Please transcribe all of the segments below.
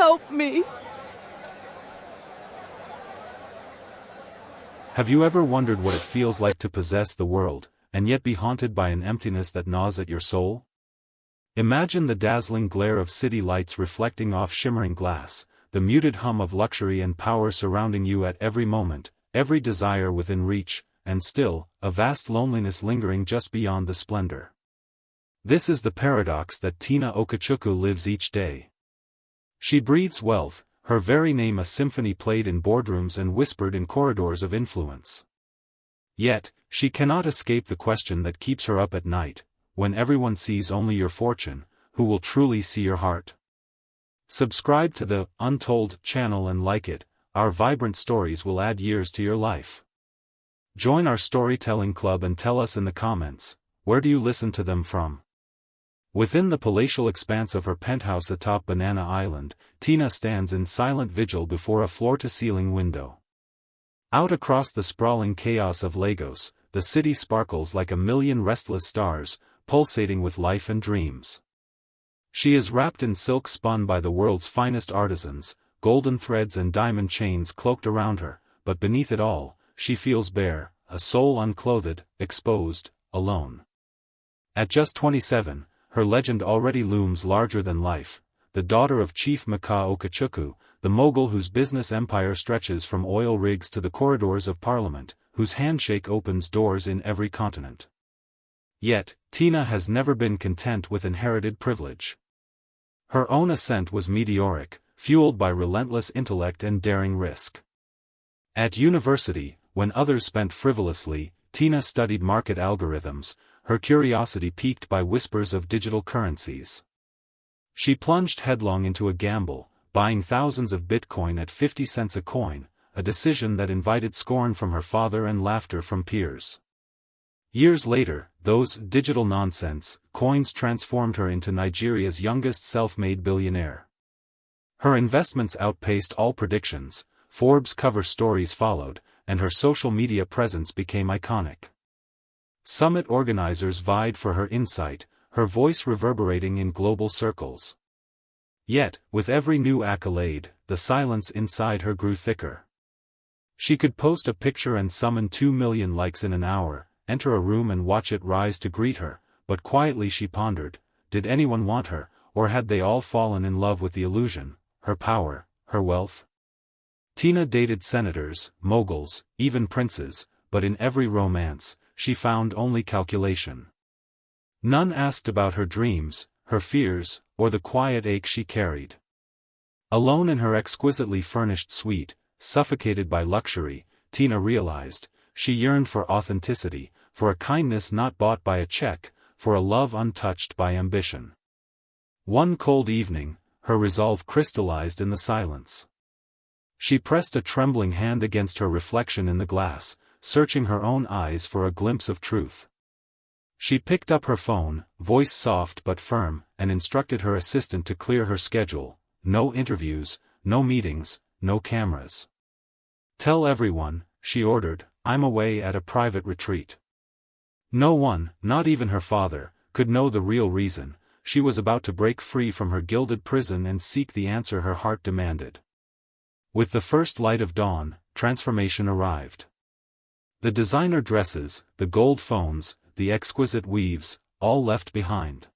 help me. Have you ever wondered what it feels like to possess the world, and yet be haunted by an emptiness that gnaws at your soul? Imagine the dazzling glare of city lights reflecting off shimmering glass, the muted hum of luxury and power surrounding you at every moment, every desire within reach, and still, a vast loneliness lingering just beyond the splendor. This is the paradox that Tina Okechukwu lives each day. She breathes wealth, her very name a symphony played in boardrooms and whispered in corridors of influence. Yet, she cannot escape the question that keeps her up at night: when everyone sees only your fortune, who will truly see your heart? Subscribe to the Untold channel and like it. Our vibrant stories will add years to your life. Join our storytelling club and tell us in the comments, where do you listen to them from? Within the palatial expanse of her penthouse atop Banana Island, Tina stands in silent vigil before a floor-to-ceiling window. Out across the sprawling chaos of Lagos, the city sparkles like a million restless stars, pulsating with life and dreams. She is wrapped in silk spun by the world's finest artisans, golden threads and diamond chains cloaked around her, but beneath it all, she feels bare, a soul unclothed, exposed, alone. At just 27, her legend already looms larger than life, the daughter of Chief Maka Okechukwu, the mogul whose business empire stretches from oil rigs to the corridors of Parliament, whose handshake opens doors in every continent. Yet, Tina has never been content with inherited privilege. Her own ascent was meteoric, fueled by relentless intellect and daring risk. At university, when others spent frivolously, Tina studied market algorithms, her curiosity piqued by whispers of digital currencies. She plunged headlong into a gamble, buying thousands of Bitcoin at 50 cents a coin, a decision that invited scorn from her father and laughter from peers. Years later, those digital nonsense coins transformed her into Nigeria's youngest self-made billionaire. Her investments outpaced all predictions, Forbes cover stories followed, and her social media presence became iconic. Summit organizers vied for her insight, her voice reverberating in global circles. Yet, with every new accolade, the silence inside her grew thicker. She could post a picture and summon 2 million likes in an hour, enter a room and watch it rise to greet her, but quietly she pondered, did anyone want her, or had they all fallen in love with the illusion, her power, her wealth? Tina dated senators, moguls, even princes, but in every romance, she found only calculation. None asked about her dreams, her fears, or the quiet ache she carried. Alone in her exquisitely furnished suite, suffocated by luxury, Tina realized, she yearned for authenticity, for a kindness not bought by a check, for a love untouched by ambition. One cold evening, her resolve crystallized in the silence. She pressed a trembling hand against her reflection in the glass, searching her own eyes for a glimpse of truth. She picked up her phone, voice soft but firm, and instructed her assistant to clear her schedule: no interviews, no meetings, no cameras. Tell everyone, she ordered, I'm away at a private retreat. No one, not even her father, could know the real reason. She was about to break free from her gilded prison and seek the answer her heart demanded. With the first light of dawn, transformation arrived. The designer dresses, the gold phones, the exquisite weaves, all left behind.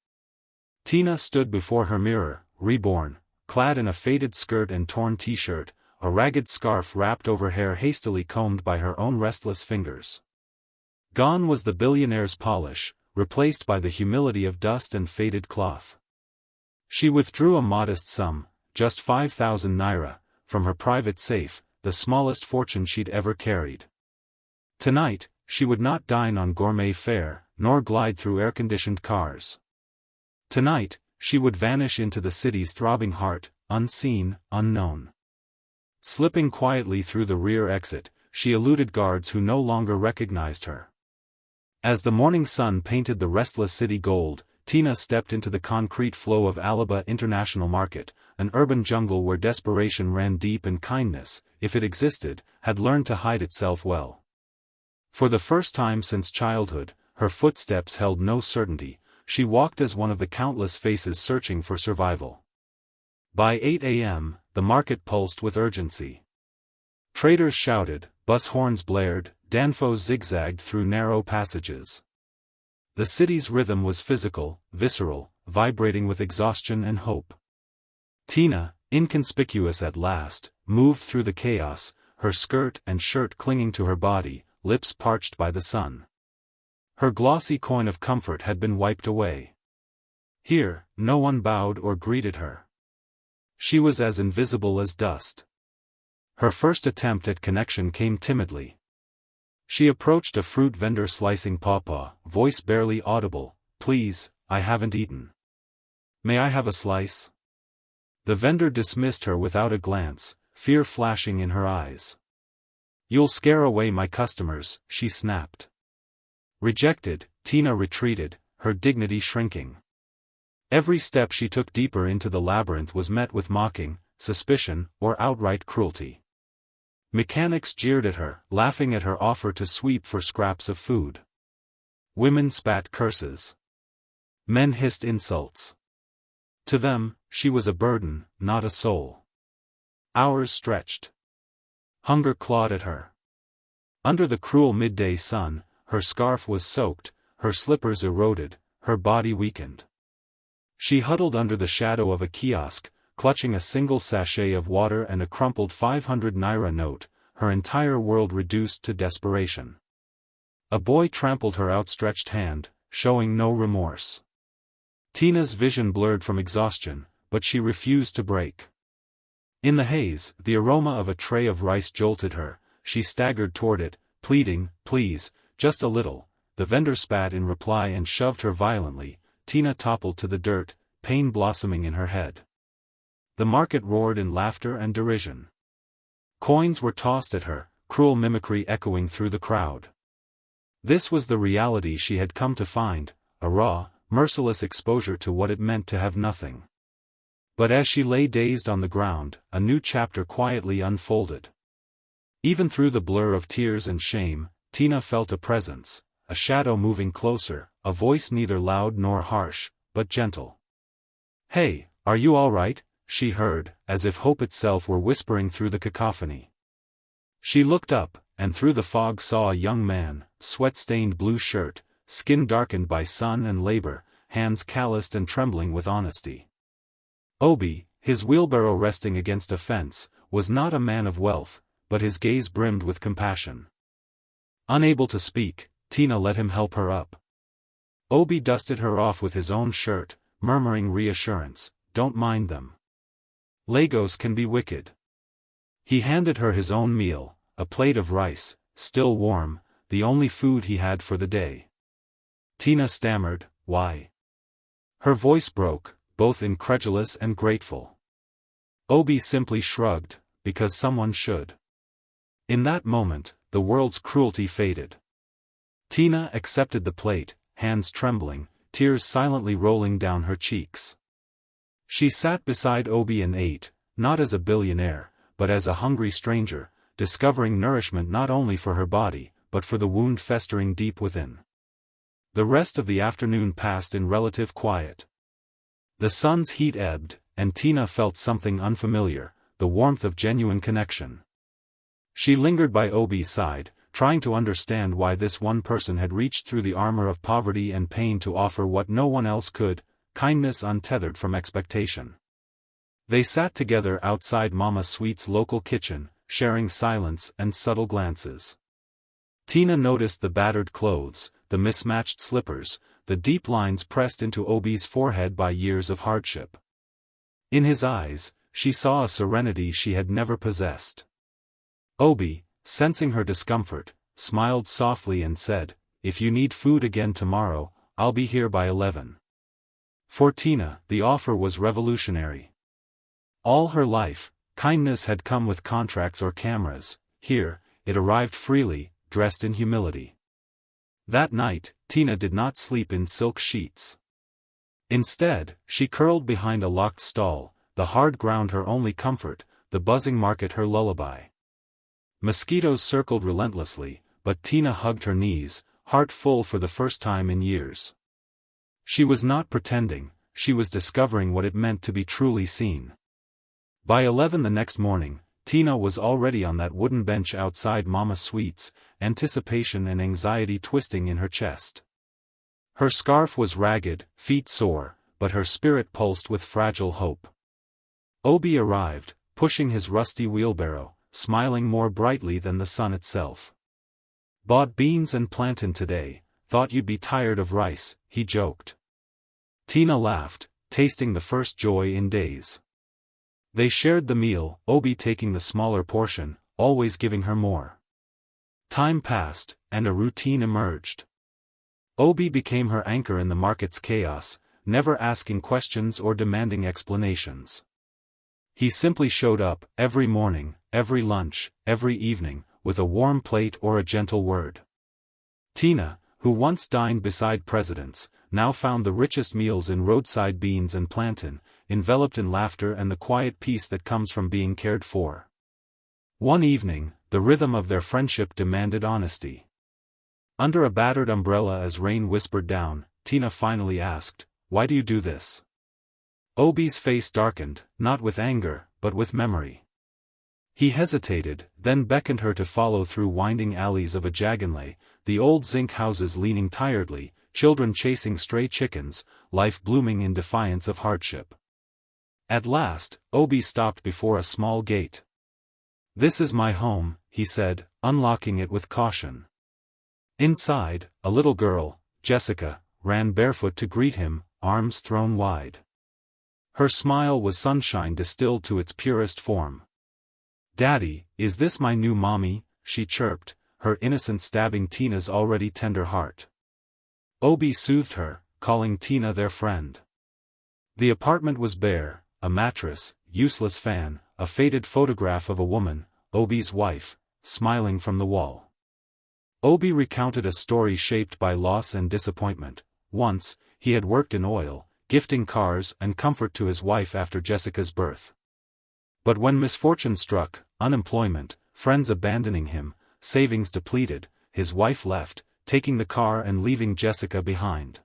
Tina stood before her mirror, reborn, clad in a faded skirt and torn t-shirt, a ragged scarf wrapped over hair hastily combed by her own restless fingers. Gone was the billionaire's polish, replaced by the humility of dust and faded cloth. She withdrew a modest sum, just 5,000 naira, from her private safe, the smallest fortune she'd ever carried. Tonight, she would not dine on gourmet fare, nor glide through air-conditioned cars. Tonight, she would vanish into the city's throbbing heart, unseen, unknown. Slipping quietly through the rear exit, she eluded guards who no longer recognized her. As the morning sun painted the restless city gold, Tina stepped into the concrete flow of Alaba International Market, an urban jungle where desperation ran deep and kindness, if it existed, had learned to hide itself well. For the first time since childhood, her footsteps held no certainty. She walked as one of the countless faces searching for survival. By 8 a.m., the market pulsed with urgency. Traders shouted, bus horns blared, danfos zigzagged through narrow passages. The city's rhythm was physical, visceral, vibrating with exhaustion and hope. Tina, inconspicuous at last, moved through the chaos, her skirt and shirt clinging to her body, lips parched by the sun. Her glossy coin of comfort had been wiped away. Here, no one bowed or greeted her. She was as invisible as dust. Her first attempt at connection came timidly. She approached a fruit vendor slicing pawpaw, voice barely audible, "Please, I haven't eaten. May I have a slice?" The vendor dismissed her without a glance, fear flashing in her eyes. "You'll scare away my customers," she snapped. Rejected, Tina retreated, her dignity shrinking. Every step she took deeper into the labyrinth was met with mocking, suspicion, or outright cruelty. Mechanics jeered at her, laughing at her offer to sweep for scraps of food. Women spat curses. Men hissed insults. To them, she was a burden, not a soul. Hours stretched. Hunger clawed at her. Under the cruel midday sun, her scarf was soaked, her slippers eroded, her body weakened. She huddled under the shadow of a kiosk, clutching a single sachet of water and a crumpled 500 naira note, her entire world reduced to desperation. A boy trampled her outstretched hand, showing no remorse. Tina's vision blurred from exhaustion, but she refused to break. In the haze, the aroma of a tray of rice jolted her. She staggered toward it, pleading, "Please, just a little." The vendor spat in reply and shoved her violently. Tina toppled to the dirt, pain blossoming in her head. The market roared in laughter and derision. Coins were tossed at her, cruel mimicry echoing through the crowd. This was the reality she had come to find, a raw, merciless exposure to what it meant to have nothing. But as she lay dazed on the ground, a new chapter quietly unfolded. Even through the blur of tears and shame, Tina felt a presence, a shadow moving closer, a voice neither loud nor harsh, but gentle. "Hey, are you all right?" she heard, as if hope itself were whispering through the cacophony. She looked up, and through the fog saw a young man, sweat-stained blue shirt, skin darkened by sun and labor, hands calloused and trembling with honesty. Obi, his wheelbarrow resting against a fence, was not a man of wealth, but his gaze brimmed with compassion. Unable to speak, Tina let him help her up. Obi dusted her off with his own shirt, murmuring reassurance, "Don't mind them. Lagos can be wicked." He handed her his own meal, a plate of rice, still warm, the only food he had for the day. Tina stammered, "Why?" Her voice broke, both incredulous and grateful. Obi simply shrugged, "Because someone should." In that moment, the world's cruelty faded. Tina accepted the plate, hands trembling, tears silently rolling down her cheeks. She sat beside Obi and ate, not as a billionaire, but as a hungry stranger, discovering nourishment not only for her body, but for the wound festering deep within. The rest of the afternoon passed in relative quiet. The sun's heat ebbed, and Tina felt something unfamiliar, the warmth of genuine connection. She lingered by Obi's side, trying to understand why this one person had reached through the armor of poverty and pain to offer what no one else could, kindness untethered from expectation. They sat together outside Mama Sweet's local kitchen, sharing silence and subtle glances. Tina noticed the battered clothes, the mismatched slippers, the deep lines pressed into Obi's forehead by years of hardship. In his eyes, she saw a serenity she had never possessed. Obi, sensing her discomfort, smiled softly and said, "If you need food again tomorrow, I'll be here by 11. For Tina, the offer was revolutionary. All her life, kindness had come with contracts or cameras. Here, it arrived freely, dressed in humility. That night, Tina did not sleep in silk sheets. Instead, she curled behind a locked stall, the hard ground her only comfort, the buzzing market her lullaby. Mosquitoes circled relentlessly, but Tina hugged her knees, heart full for the first time in years. She was not pretending, she was discovering what it meant to be truly seen. By 11 the next morning, Tina was already on that wooden bench outside Mama Sweet's, anticipation and anxiety twisting in her chest. Her scarf was ragged, feet sore, but her spirit pulsed with fragile hope. Obi arrived, pushing his rusty wheelbarrow, smiling more brightly than the sun itself. "Bought beans and plantain today, thought you'd be tired of rice," he joked. Tina laughed, tasting the first joy in days. They shared the meal, Obi taking the smaller portion, always giving her more. Time passed, and a routine emerged. Obi became her anchor in the market's chaos, never asking questions or demanding explanations. He simply showed up, every morning, every lunch, every evening, with a warm plate or a gentle word. Tina, who once dined beside presidents, now found the richest meals in roadside beans and plantain, enveloped in laughter and the quiet peace that comes from being cared for. One evening, the rhythm of their friendship demanded honesty. Under a battered umbrella as rain whispered down, Tina finally asked, "Why do you do this?" Obi's face darkened, not with anger, but with memory. He hesitated, then beckoned her to follow through winding alleys of Ajaganle, the old zinc houses leaning tiredly, children chasing stray chickens, life blooming in defiance of hardship. At last, Obi stopped before a small gate. "This is my home," he said, unlocking it with caution. Inside, a little girl, Jessica, ran barefoot to greet him, arms thrown wide. Her smile was sunshine distilled to its purest form. "Daddy, is this my new mommy?" she chirped, her innocence stabbing Tina's already tender heart. Obi soothed her, calling Tina their friend. The apartment was bare, a mattress, useless fan, a faded photograph of a woman, Obi's wife, smiling from the wall. Obi recounted a story shaped by loss and disappointment. Once, he had worked in oil, gifting cars and comfort to his wife after Jessica's birth. But when misfortune struck, unemployment, friends abandoning him, savings depleted, his wife left, taking the car and leaving Jessica behind.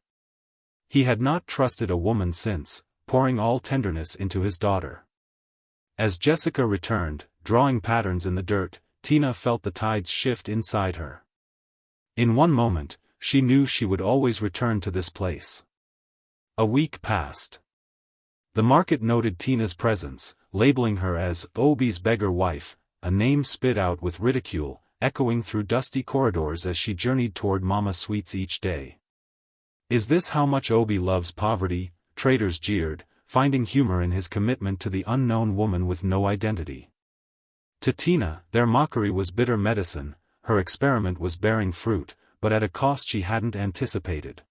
He had not trusted a woman since, pouring all tenderness into his daughter. As Jessica returned, drawing patterns in the dirt, Tina felt the tides shift inside her. In one moment, she knew she would always return to this place. A week passed. The market noted Tina's presence, labeling her as Obi's beggar wife, a name spit out with ridicule, echoing through dusty corridors as she journeyed toward Mama Sweet's each day. "Is this how much Obi loves poverty?" traders jeered, finding humor in his commitment to the unknown woman with no identity. To Tina, their mockery was bitter medicine, her experiment was bearing fruit, but at a cost she hadn't anticipated.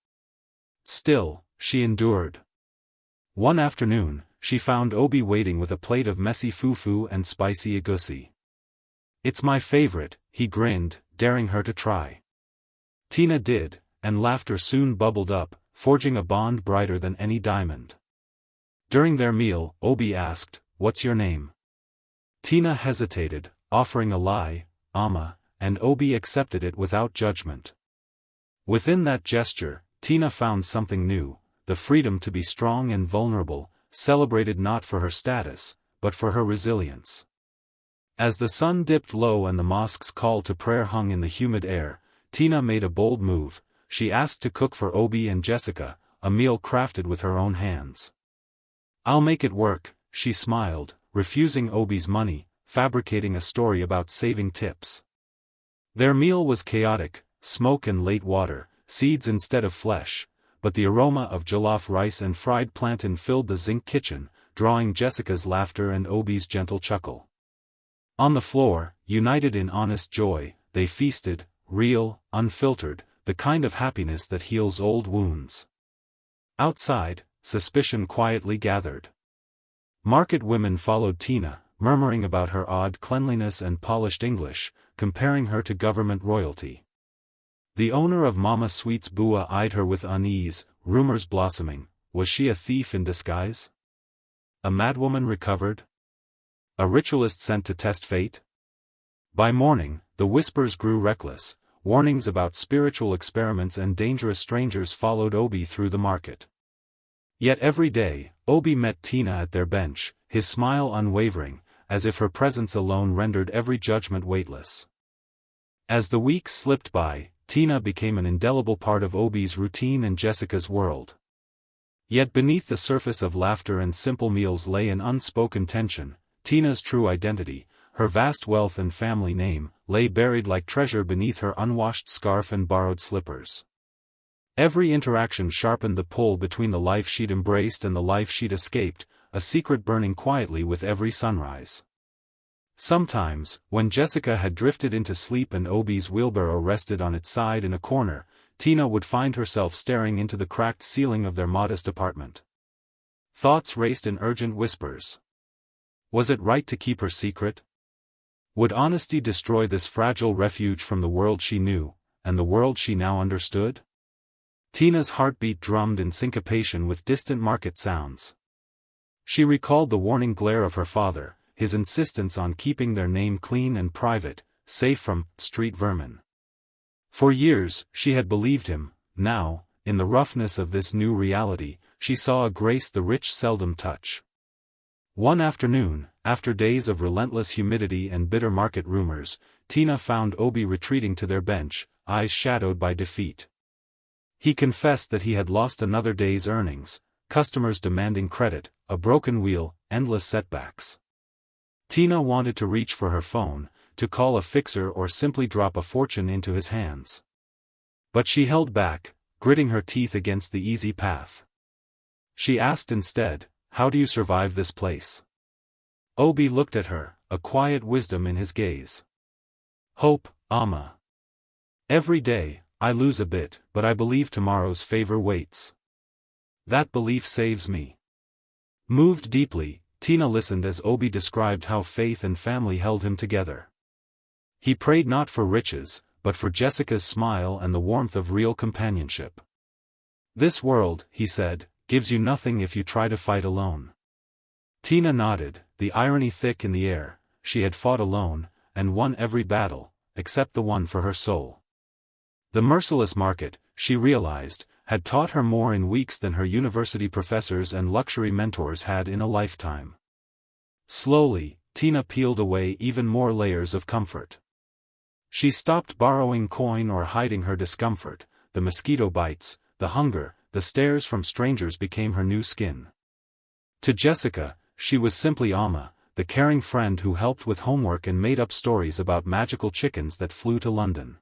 Still, she endured. One afternoon, she found Obi waiting with a plate of messy fufu and spicy egusi. "It's my favorite," he grinned, daring her to try. Tina did, and laughter soon bubbled up, forging a bond brighter than any diamond. During their meal, Obi asked, "What's your name?" Tina hesitated, offering a lie, "Amma," and Obi accepted it without judgment. Within that gesture, Tina found something new, the freedom to be strong and vulnerable, celebrated not for her status, but for her resilience. As the sun dipped low and the mosque's call to prayer hung in the humid air, Tina made a bold move. She asked to cook for Obi and Jessica, a meal crafted with her own hands. "I'll make it work," she smiled, refusing Obi's money, fabricating a story about saving tips. Their meal was chaotic, smoke and late water, seeds instead of flesh, but the aroma of jollof rice and fried plantain filled the zinc kitchen, drawing Jessica's laughter and Obi's gentle chuckle. On the floor, united in honest joy, they feasted, real, unfiltered, the kind of happiness that heals old wounds. Outside, suspicion quietly gathered. Market women followed Tina, murmuring about her odd cleanliness and polished English, comparing her to government royalty. The owner of Mama Sweet's Bua eyed her with unease, rumors blossoming. Was she a thief in disguise? A madwoman recovered? A ritualist sent to test fate? By morning, the whispers grew reckless. Warnings about spiritual experiments and dangerous strangers followed Obi through the market. Yet every day, Obi met Tina at their bench, his smile unwavering, as if her presence alone rendered every judgment weightless. As the weeks slipped by, Tina became an indelible part of Obi's routine and Jessica's world. Yet beneath the surface of laughter and simple meals lay an unspoken tension. Tina's true identity, her vast wealth and family name, lay buried like treasure beneath her unwashed scarf and borrowed slippers. Every interaction sharpened the pull between the life she'd embraced and the life she'd escaped, a secret burning quietly with every sunrise. Sometimes, when Jessica had drifted into sleep and Obi's wheelbarrow rested on its side in a corner, Tina would find herself staring into the cracked ceiling of their modest apartment. Thoughts raced in urgent whispers. Was it right to keep her secret? Would honesty destroy this fragile refuge from the world she knew, and the world she now understood? Tina's heartbeat drummed in syncopation with distant market sounds. She recalled the warning glare of her father, his insistence on keeping their name clean and private, safe from street vermin. For years, she had believed him. Now, in the roughness of this new reality, she saw a grace the rich seldom touch. One afternoon, after days of relentless humidity and bitter market rumors, Tina found Obi retreating to their bench, eyes shadowed by defeat. He confessed that he had lost another day's earnings, customers demanding credit, a broken wheel, endless setbacks. Tina wanted to reach for her phone, to call a fixer or simply drop a fortune into his hands. But she held back, gritting her teeth against the easy path. She asked instead, "How do you survive this place?" Obi looked at her, a quiet wisdom in his gaze. "Hope, Amma. Every day, I lose a bit, but I believe tomorrow's favor waits. That belief saves me." Moved deeply, Tina listened as Obi described how faith and family held him together. He prayed not for riches, but for Jessica's smile and the warmth of real companionship. "This world," he said, "gives you nothing if you try to fight alone." Tina nodded, the irony thick in the air. She had fought alone, and won every battle, except the one for her soul. The merciless market, she realized, had taught her more in weeks than her university professors and luxury mentors had in a lifetime. Slowly, Tina peeled away even more layers of comfort. She stopped borrowing coin or hiding her discomfort. The mosquito bites, the hunger, the stares from strangers became her new skin. To Jessica, she was simply Amma, the caring friend who helped with homework and made up stories about magical chickens that flew to London.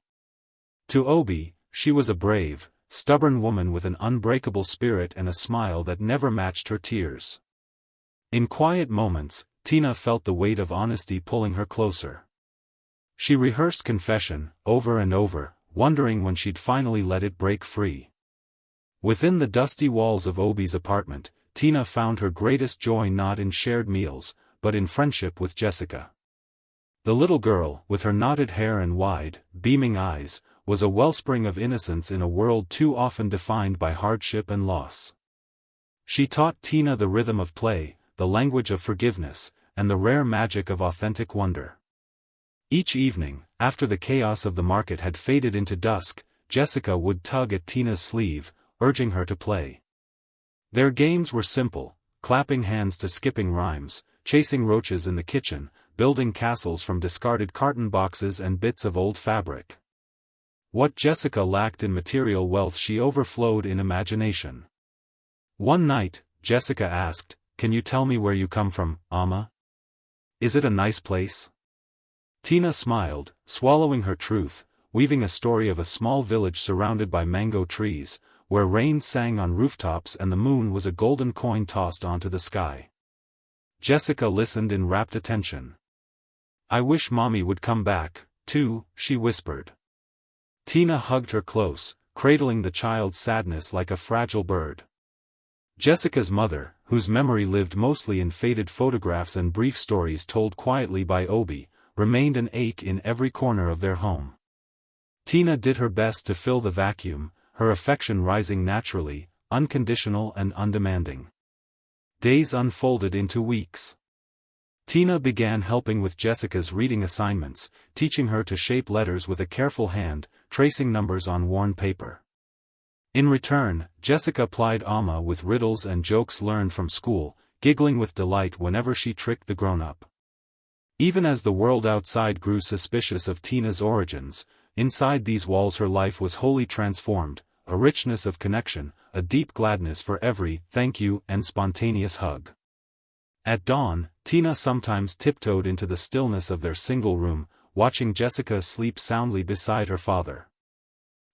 To Obi, she was a brave, stubborn woman with an unbreakable spirit and a smile that never matched her tears. In quiet moments, Tina felt the weight of honesty pulling her closer. She rehearsed confession, over and over, wondering when she'd finally let it break free. Within the dusty walls of Obi's apartment, Tina found her greatest joy not in shared meals, but in friendship with Jessica. The little girl, with her knotted hair and wide, beaming eyes, was a wellspring of innocence in a world too often defined by hardship and loss. She taught Tina the rhythm of play, the language of forgiveness, and the rare magic of authentic wonder. Each evening, after the chaos of the market had faded into dusk, Jessica would tug at Tina's sleeve, urging her to play. Their games were simple, clapping hands to skipping rhymes, chasing roaches in the kitchen, building castles from discarded carton boxes and bits of old fabric. What Jessica lacked in material wealth she overflowed in imagination. One night, Jessica asked, "Can you tell me where you come from, Amma? Is it a nice place?" Tina smiled, swallowing her truth, weaving a story of a small village surrounded by mango trees, where rain sang on rooftops and the moon was a golden coin tossed onto the sky. Jessica listened in rapt attention. "I wish Mommy would come back, too," she whispered. Tina hugged her close, cradling the child's sadness like a fragile bird. Jessica's mother, whose memory lived mostly in faded photographs and brief stories told quietly by Obi, remained an ache in every corner of their home. Tina did her best to fill the vacuum, her affection rising naturally, unconditional and undemanding. Days unfolded into weeks. Tina began helping with Jessica's reading assignments, teaching her to shape letters with a careful hand, tracing numbers on worn paper. In return, Jessica plied Amma with riddles and jokes learned from school, giggling with delight whenever she tricked the grown-up. Even as the world outside grew suspicious of Tina's origins, inside these walls her life was wholly transformed, a richness of connection, a deep gladness for every thank you and spontaneous hug. At dawn, Tina sometimes tiptoed into the stillness of their single room, watching Jessica sleep soundly beside her father.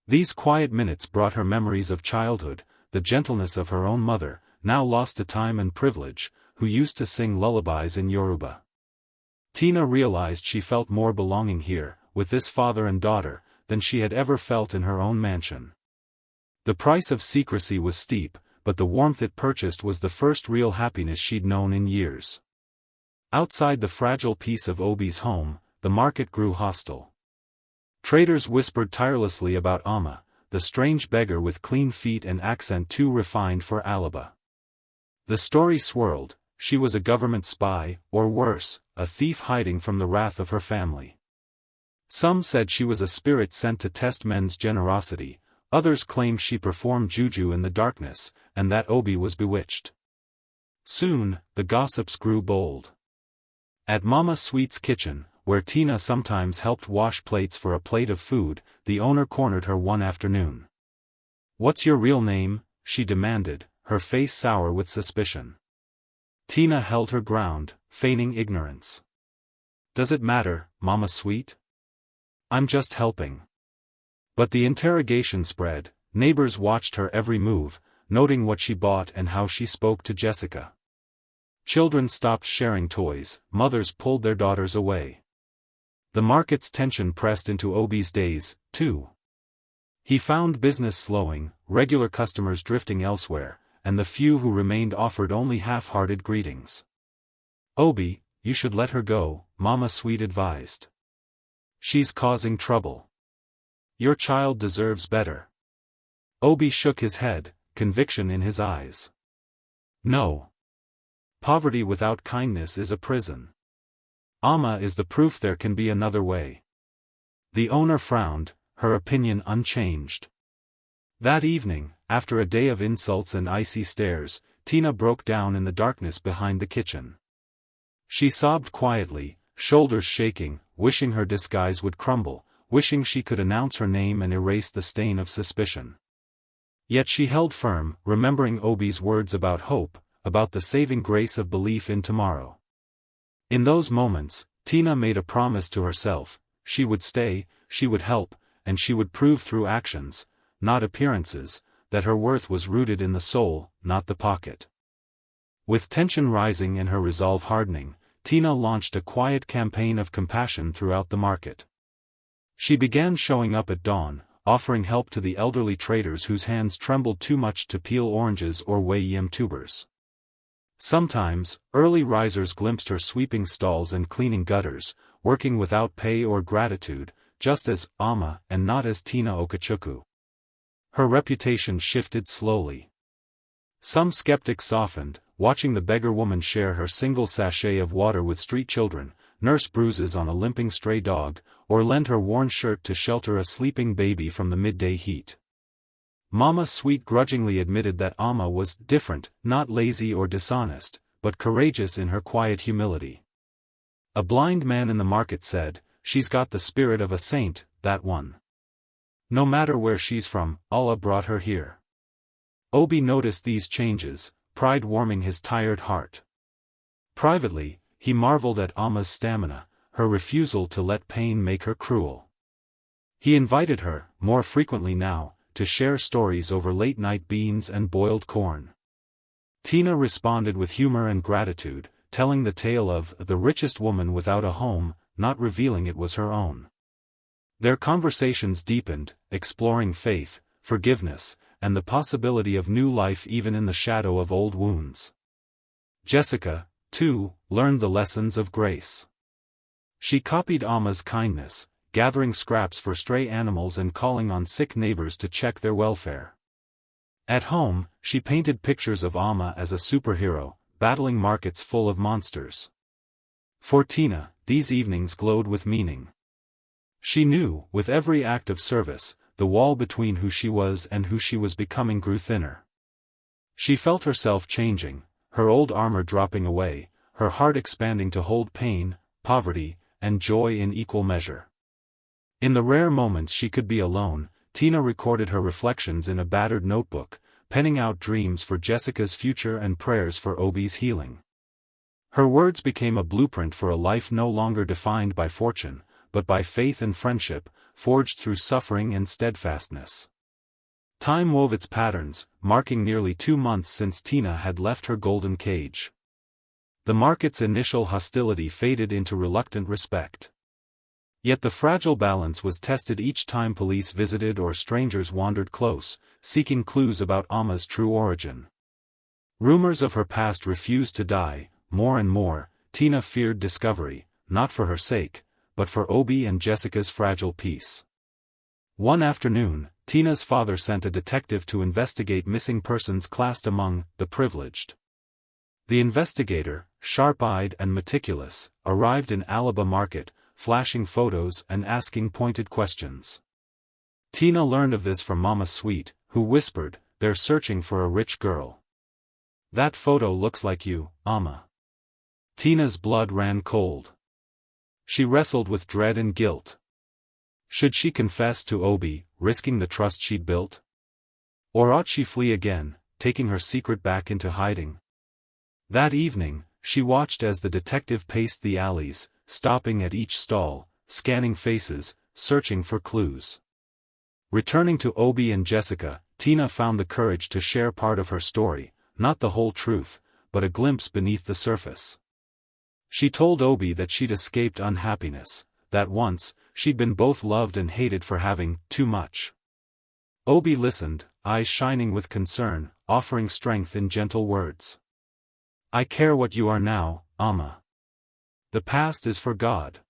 These quiet minutes brought her memories of childhood, the gentleness of her own mother, now lost to time and privilege, who used to sing lullabies in Yoruba. Tina realized she felt more belonging here, with this father and daughter, than she had ever felt in her own mansion. The price of secrecy was steep, but the warmth it purchased was the first real happiness she'd known in years. Outside the fragile peace of Obi's home, the market grew hostile. Traders whispered tirelessly about Amma, the strange beggar with clean feet and accent too refined for Alaba. The story swirled: she was a government spy, or worse, a thief hiding from the wrath of her family. Some said she was a spirit sent to test men's generosity, others claimed she performed juju in the darkness, and that Obi was bewitched. Soon, the gossips grew bold. At Mama Sweet's kitchen, where Tina sometimes helped wash plates for a plate of food, the owner cornered her one afternoon. "What's your real name?" she demanded, her face sour with suspicion. Tina held her ground, feigning ignorance. "Does it matter, Mama Sweet? I'm just helping." But the interrogation spread. Neighbors watched her every move, noting what she bought and how she spoke to Jessica. Children stopped sharing toys, mothers pulled their daughters away. The market's tension pressed into Obi's days, too. He found business slowing, regular customers drifting elsewhere, and the few who remained offered only half-hearted greetings. "Obi, you should let her go," Mama Sweet advised. "She's causing trouble. Your child deserves better." Obi shook his head, conviction in his eyes. "No. Poverty without kindness is a prison. Amma is the proof there can be another way." The owner frowned, her opinion unchanged. That evening, after a day of insults and icy stares, Tina broke down in the darkness behind the kitchen. She sobbed quietly, shoulders shaking, wishing her disguise would crumble, wishing she could announce her name and erase the stain of suspicion. Yet she held firm, remembering Obi's words about hope, about the saving grace of belief in tomorrow. In those moments, Tina made a promise to herself: she would stay, she would help, and she would prove through actions, not appearances, that her worth was rooted in the soul, not the pocket. With tension rising and her resolve hardening, Tina launched a quiet campaign of compassion throughout the market. She began showing up at dawn, offering help to the elderly traders whose hands trembled too much to peel oranges or weigh yam tubers. Sometimes, early risers glimpsed her sweeping stalls and cleaning gutters, working without pay or gratitude, just as Amma and not as Tina Okachukwu. Her reputation shifted slowly. Some skeptics softened, watching the beggar woman share her single sachet of water with street children, nurse bruises on a limping stray dog, or lend her worn shirt to shelter a sleeping baby from the midday heat. Mama Sweet grudgingly admitted that Amma was different, not lazy or dishonest, but courageous in her quiet humility. A blind man in the market said, "She's got the spirit of a saint, that one. No matter where she's from, Allah brought her here." Obi noticed these changes, pride warming his tired heart. Privately, he marveled at Amma's stamina, her refusal to let pain make her cruel. He invited her, more frequently now, to share stories over late-night beans and boiled corn. Tina responded with humor and gratitude, telling the tale of the richest woman without a home, not revealing it was her own. Their conversations deepened, exploring faith, forgiveness, and the possibility of new life even in the shadow of old wounds. Jessica, too, learned the lessons of grace. She copied Amma's kindness, gathering scraps for stray animals and calling on sick neighbors to check their welfare. At home, she painted pictures of Amma as a superhero, battling markets full of monsters. For Tina, these evenings glowed with meaning. She knew, with every act of service, the wall between who she was and who she was becoming grew thinner. She felt herself changing, her old armor dropping away, her heart expanding to hold pain, poverty, and joy in equal measure. In the rare moments she could be alone, Tina recorded her reflections in a battered notebook, penning out dreams for Jessica's future and prayers for Obi's healing. Her words became a blueprint for a life no longer defined by fortune, but by faith and friendship, forged through suffering and steadfastness. Time wove its patterns, marking nearly 2 months since Tina had left her golden cage. The market's initial hostility faded into reluctant respect. Yet the fragile balance was tested each time police visited or strangers wandered close, seeking clues about Amma's true origin. Rumors of her past refused to die. More and more, Tina feared discovery, not for her sake, but for Obi and Jessica's fragile peace. One afternoon, Tina's father sent a detective to investigate missing persons classed among the privileged. The investigator, sharp-eyed and meticulous, arrived in Alaba Market, flashing photos and asking pointed questions. Tina learned of this from Mama Sweet, who whispered, "They're searching for a rich girl." "That photo looks like you, Amma." Tina's blood ran cold. She wrestled with dread and guilt. Should she confess to Obi, risking the trust she'd built? Or ought she flee again, taking her secret back into hiding? That evening, she watched as the detective paced the alleys, stopping at each stall, scanning faces, searching for clues. Returning to Obi and Jessica, Tina found the courage to share part of her story, not the whole truth, but a glimpse beneath the surface. She told Obi that she'd escaped unhappiness, that once, she'd been both loved and hated for having too much. Obi listened, eyes shining with concern, offering strength in gentle words. "I care what you are now, Amma. The past is for God."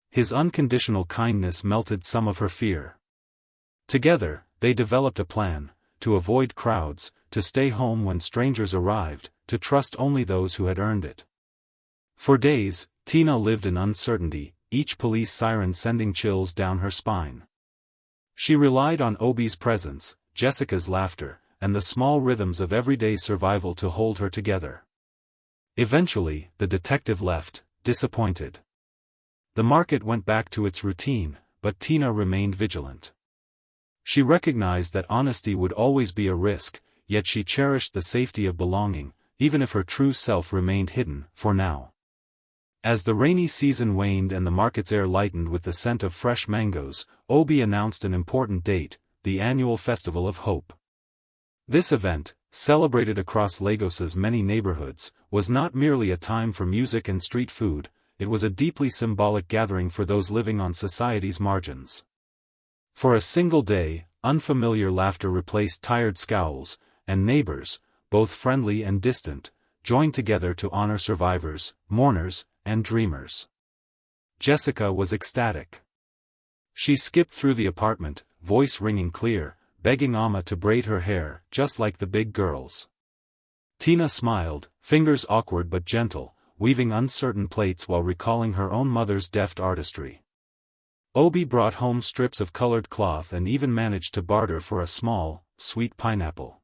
His unconditional kindness melted some of her fear. Together, they developed a plan: to avoid crowds, to stay home when strangers arrived, to trust only those who had earned it. For days, Tina lived in uncertainty, each police siren sending chills down her spine. She relied on Obi's presence, Jessica's laughter, and the small rhythms of everyday survival to hold her together. Eventually, the detective left, disappointed. The market went back to its routine, but Tina remained vigilant. She recognized that honesty would always be a risk, yet she cherished the safety of belonging, even if her true self remained hidden, for now. As the rainy season waned and the market's air lightened with the scent of fresh mangoes, Obi announced an important date: the annual Festival of Hope. This event, celebrated across Lagos's many neighborhoods, was not merely a time for music and street food, it was a deeply symbolic gathering for those living on society's margins. For a single day, unfamiliar laughter replaced tired scowls, and neighbors, both friendly and distant, joined together to honor survivors, mourners, and dreamers. Jessica was ecstatic. She skipped through the apartment, voice ringing clear, begging Amma to braid her hair, just like the big girls. Tina smiled, fingers awkward but gentle, weaving uncertain plaits while recalling her own mother's deft artistry. Obi brought home strips of colored cloth and even managed to barter for a small, sweet pineapple.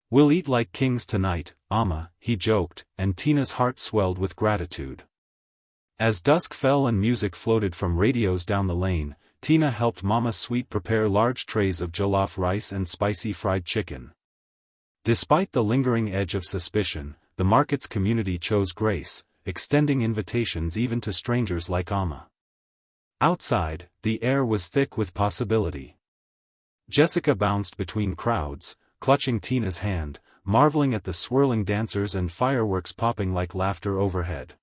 "We'll eat like kings tonight, Amma," he joked, and Tina's heart swelled with gratitude. As dusk fell and music floated from radios down the lane, Tina helped Mama Sweet prepare large trays of jollof rice and spicy fried chicken. Despite the lingering edge of suspicion, the market's community chose grace, extending invitations even to strangers like Amma. Outside, the air was thick with possibility. Jessica bounced between crowds, clutching Tina's hand, marveling at the swirling dancers and fireworks popping like laughter overhead.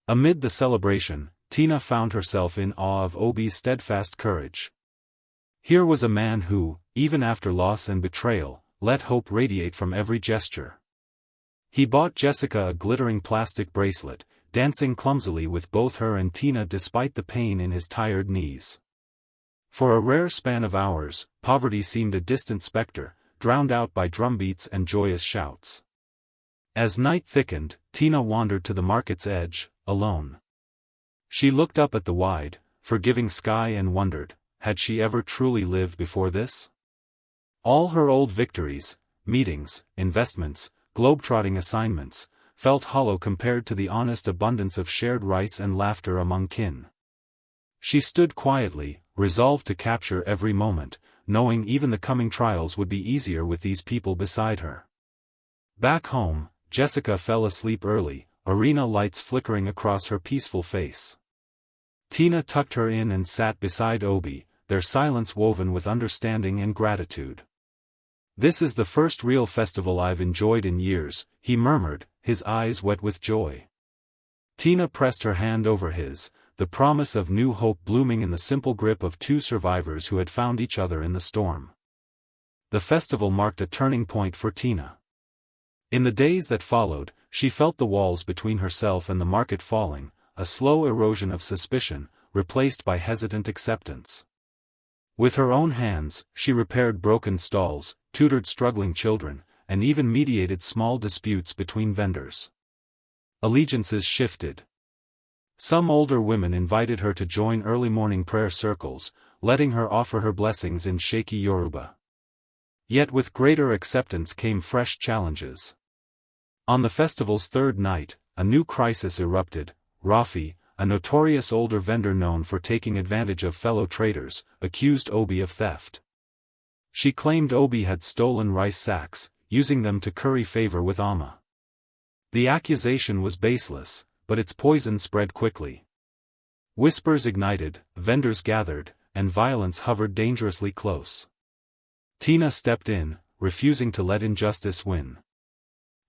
Amid the celebration, Tina found herself in awe of Obi's steadfast courage. Here was a man who, even after loss and betrayal, let hope radiate from every gesture. He bought Jessica a glittering plastic bracelet, dancing clumsily with both her and Tina despite the pain in his tired knees. For a rare span of hours, poverty seemed a distant specter, drowned out by drumbeats and joyous shouts. As night thickened, Tina wandered to the market's edge, alone. She looked up at the wide, forgiving sky and wondered, had she ever truly lived before this? All her old victories, meetings, investments, globetrotting assignments, felt hollow compared to the honest abundance of shared rice and laughter among kin. She stood quietly, resolved to capture every moment, knowing even the coming trials would be easier with these people beside her. Back home, Jessica fell asleep early, arena lights flickering across her peaceful face. Tina tucked her in and sat beside Obi, their silence woven with understanding and gratitude. "This is the first real festival I've enjoyed in years," he murmured, his eyes wet with joy. Tina pressed her hand over his, the promise of new hope blooming in the simple grip of two survivors who had found each other in the storm. The festival marked a turning point for Tina. In the days that followed, she felt the walls between herself and the market falling, a slow erosion of suspicion, replaced by hesitant acceptance. With her own hands, she repaired broken stalls, tutored struggling children, and even mediated small disputes between vendors. Allegiances shifted. Some older women invited her to join early morning prayer circles, letting her offer her blessings in shaky Yoruba. Yet with greater acceptance came fresh challenges. On the festival's third night, a new crisis erupted. Rafi, a notorious older vendor known for taking advantage of fellow traders, accused Obi of theft. She claimed Obi had stolen rice sacks, using them to curry favor with Amma. The accusation was baseless, but its poison spread quickly. Whispers ignited, vendors gathered, and violence hovered dangerously close. Tina stepped in, refusing to let injustice win.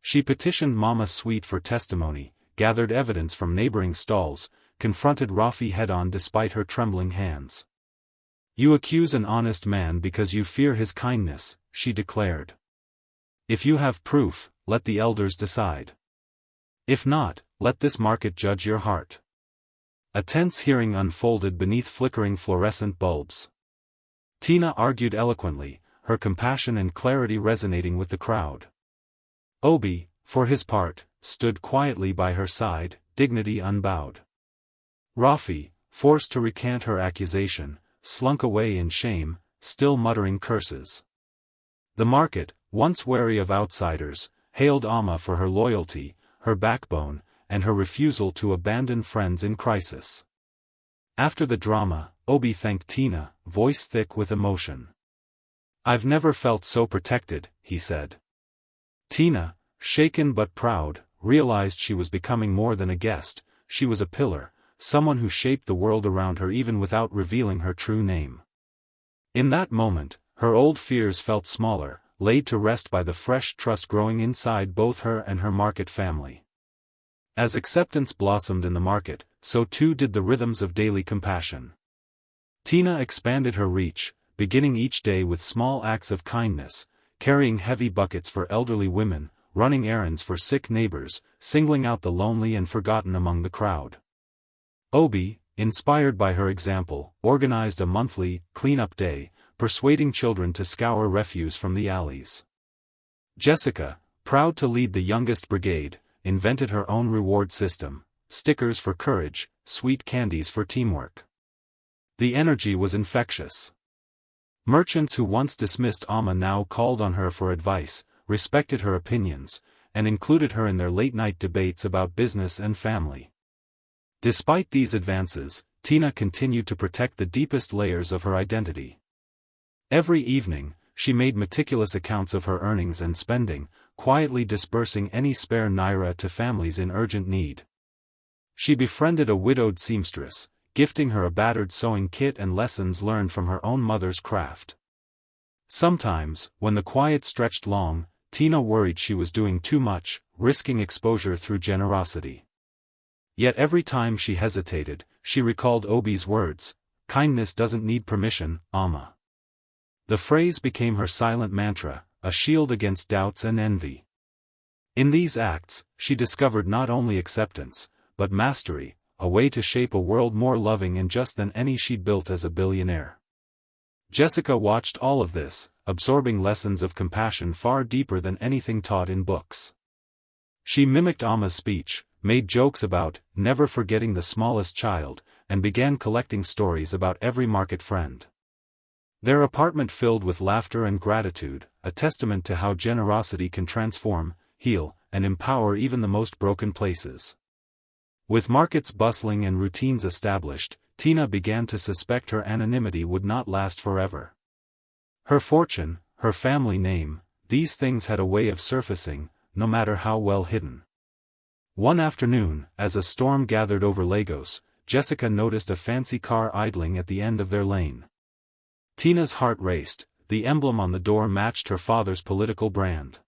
She petitioned Mama Sweet for testimony, gathered evidence from neighboring stalls, confronted Rafi head-on despite her trembling hands. "You accuse an honest man because you fear his kindness," she declared. "If you have proof, let the elders decide. If not, let this market judge your heart." A tense hearing unfolded beneath flickering fluorescent bulbs. Tina argued eloquently, her compassion and clarity resonating with the crowd. Obi, for his part, stood quietly by her side, dignity unbowed. Rafi, forced to recant her accusation, slunk away in shame, still muttering curses. The market, once wary of outsiders, hailed Amma for her loyalty, her backbone, and her refusal to abandon friends in crisis. After the drama, Obi thanked Tina, voice thick with emotion. "I've never felt so protected," he said. Tina, shaken but proud, realized she was becoming more than a guest, she was a pillar, someone who shaped the world around her even without revealing her true name. In that moment, her old fears felt smaller, laid to rest by the fresh trust growing inside both her and her market family. As acceptance blossomed in the market, so too did the rhythms of daily compassion. Tina expanded her reach, beginning each day with small acts of kindness, carrying heavy buckets for elderly women, running errands for sick neighbors, singling out the lonely and forgotten among the crowd. Obi, inspired by her example, organized a monthly cleanup day, persuading children to scour refuse from the alleys. Jessica, proud to lead the youngest brigade, invented her own reward system, stickers for courage, sweet candies for teamwork. The energy was infectious. Merchants who once dismissed Amma now called on her for advice, respected her opinions, and included her in their late-night debates about business and family. Despite these advances, Tina continued to protect the deepest layers of her identity. Every evening, she made meticulous accounts of her earnings and spending, quietly disbursing any spare naira to families in urgent need. She befriended a widowed seamstress, gifting her a battered sewing kit and lessons learned from her own mother's craft. Sometimes, when the quiet stretched long, Tina worried she was doing too much, risking exposure through generosity. Yet every time she hesitated, she recalled Obi's words, "Kindness doesn't need permission, Amma." The phrase became her silent mantra, a shield against doubts and envy. In these acts, she discovered not only acceptance, but mastery, a way to shape a world more loving and just than any she'd built as a billionaire. Jessica watched all of this, absorbing lessons of compassion far deeper than anything taught in books. She mimicked Amma's speech, made jokes about never forgetting the smallest child, and began collecting stories about every market friend. Their apartment filled with laughter and gratitude, a testament to how generosity can transform, heal, and empower even the most broken places. With markets bustling and routines established, Tina began to suspect her anonymity would not last forever. Her fortune, her family name, these things had a way of surfacing, no matter how well hidden. One afternoon, as a storm gathered over Lagos, Jessica noticed a fancy car idling at the end of their lane. Tina's heart raced. The emblem on the door matched her father's political brand.